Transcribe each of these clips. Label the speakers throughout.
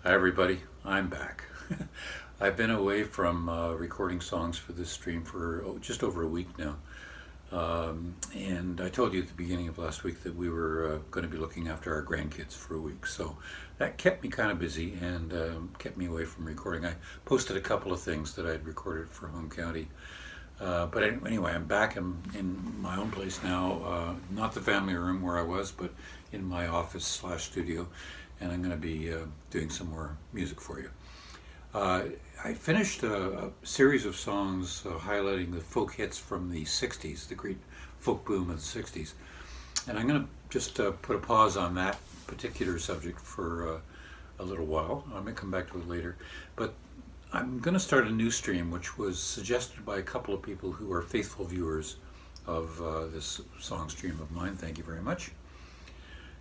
Speaker 1: Hi everybody, I'm back. I've been away from recording songs for this stream for just over a week now. And I told you at the beginning of last week that we were going to be looking after our grandkids for a week. So that kept me kind of busy and kept me away from recording. I posted a couple of things that I'd recorded for home county. But anyway, I'm back in my own place now, not the family room where I was, but in my office/studio, and I'm going to be doing some more music for you. I finished a series of songs highlighting the folk hits from the 60s, the great folk boom of the 60s. And I'm going to just put a pause on that particular subject for a little while. I may come back to it later. But I'm going to start a new stream, which was suggested by a couple of people who are faithful viewers of this song stream of mine. Thank you very much.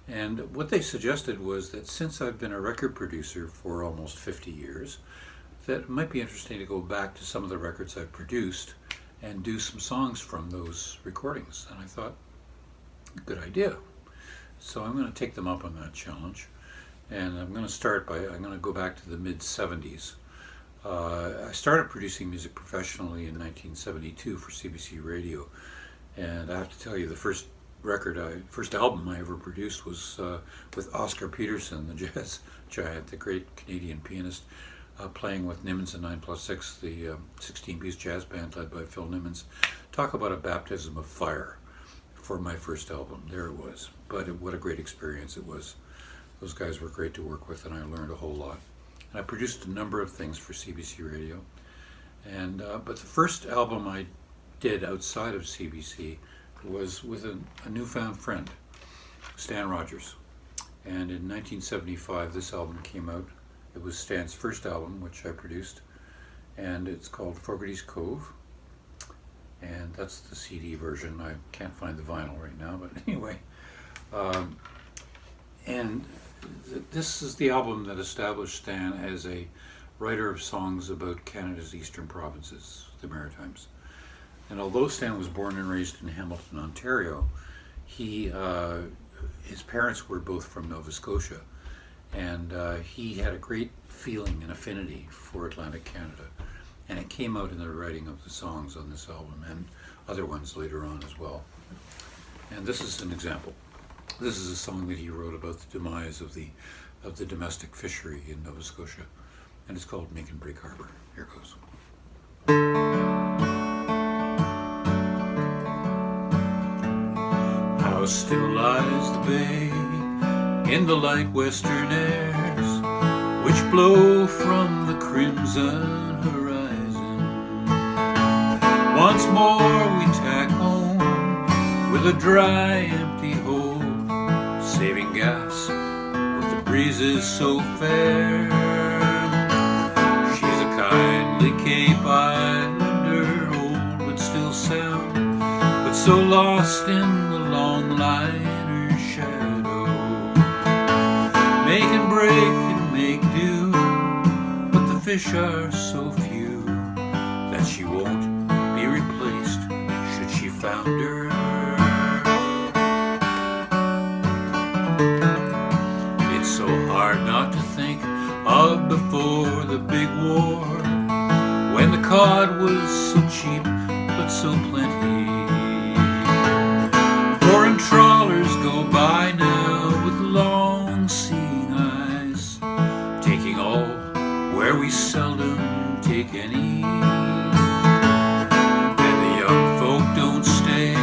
Speaker 1: And what they suggested was that since I've been a record producer for almost 50 years, that it might be interesting to go back to some of the records I've produced and do some songs from those recordings. And I thought, good idea. So I'm going to take them up on that challenge. And I'm going to go back to the mid-70s. I started producing music professionally in 1972 for CBC Radio. And I have to tell you, the first album I ever produced was with Oscar Peterson, the jazz giant, the great Canadian pianist, playing with Nimmons and 9+6, the 16-piece jazz band led by Phil Nimmons. Talk about a baptism of fire for my first album. There it was. But what a great experience it was. Those guys were great to work with, and I learned a whole lot. And I produced a number of things for CBC Radio. And but the first album I did outside of CBC was with a newfound friend, Stan Rogers. And in 1975, this album came out. It was Stan's first album, which I produced, and it's called Fogarty's Cove. And that's the CD version. I can't find the vinyl right now, but anyway. This is the album that established Stan as a writer of songs about Canada's eastern provinces, the Maritimes. And although Stan was born and raised in Hamilton, Ontario, his parents were both from Nova Scotia, and he had a great feeling and affinity for Atlantic Canada, and it came out in the writing of the songs on this album and other ones later on as well. And this is an example. This is a song that he wrote about the demise of the domestic fishery in Nova Scotia, and it's called Make and Break Harbour. Here goes. How still lies the bay in the light western airs, which blow from the crimson horizon. Once more we tack home with a dry, empty hold, saving gas with the breezes so fair. She's a kindly Cape Islander, old but still sound, but so lost in the long liner's shadow. Make and break and make do, but the fish are so few that she won't be replaced should she founder. It's so hard not to think of before the big war, when the cod was so cheap but so plenty. Foreign trawlers go by now with long seeing eyes, taking all where we seldom take any. And the young folk don't stay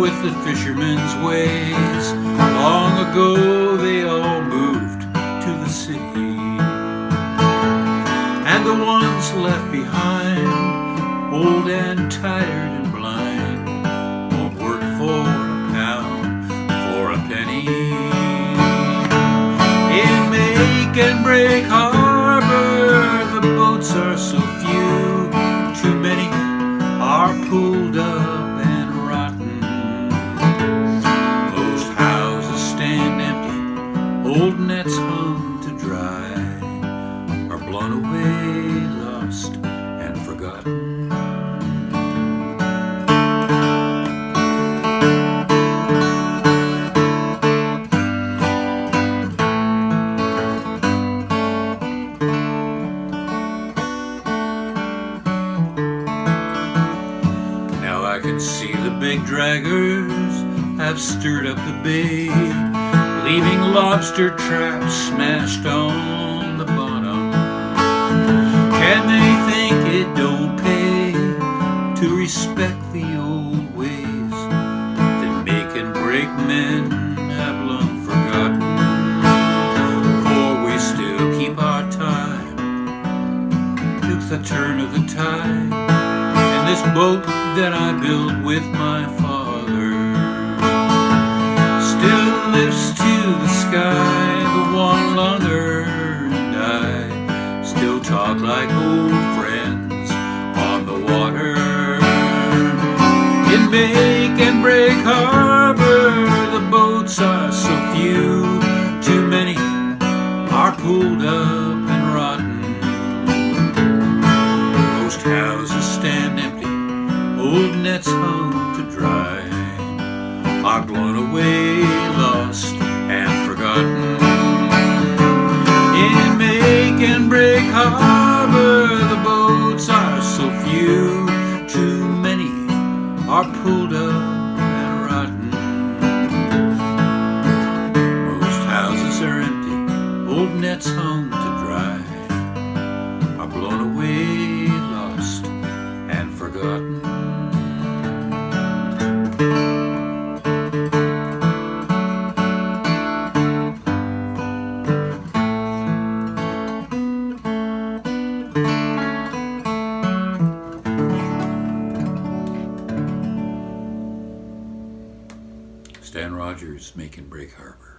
Speaker 1: with the fishermen's ways. Long ago they all moved to the city, and the ones left behind, old and tired and blind, won't work for a pound, for a penny. In Make and Break Harbour, the boats are so few, too many are pulled up and rotten. Most houses stand empty, old nets hung to dry, are blown away, lost and forgotten. can see the big draggers have stirred up the bay, leaving lobster traps smashed on the bottom. Can they think it don't pay to respect the old ways that make and break men have long forgotten? For we still keep our time with the turn of the tide, and this boat that I built with my father still lifts to the sky the one longer, and I still talk like old friends on the water. In Make and Break Harbor, the boats are so few, too many are pulled up and rotten. Most houses stand empty, old nets hung to dry are blown away, lost and forgotten. In Make and Break Harbor, the boats are so few, too many are pulled up and rotten. Most houses are empty, old nets hung to dry are blown away, lost and forgotten. Stan Rogers, Make and Break Harbor.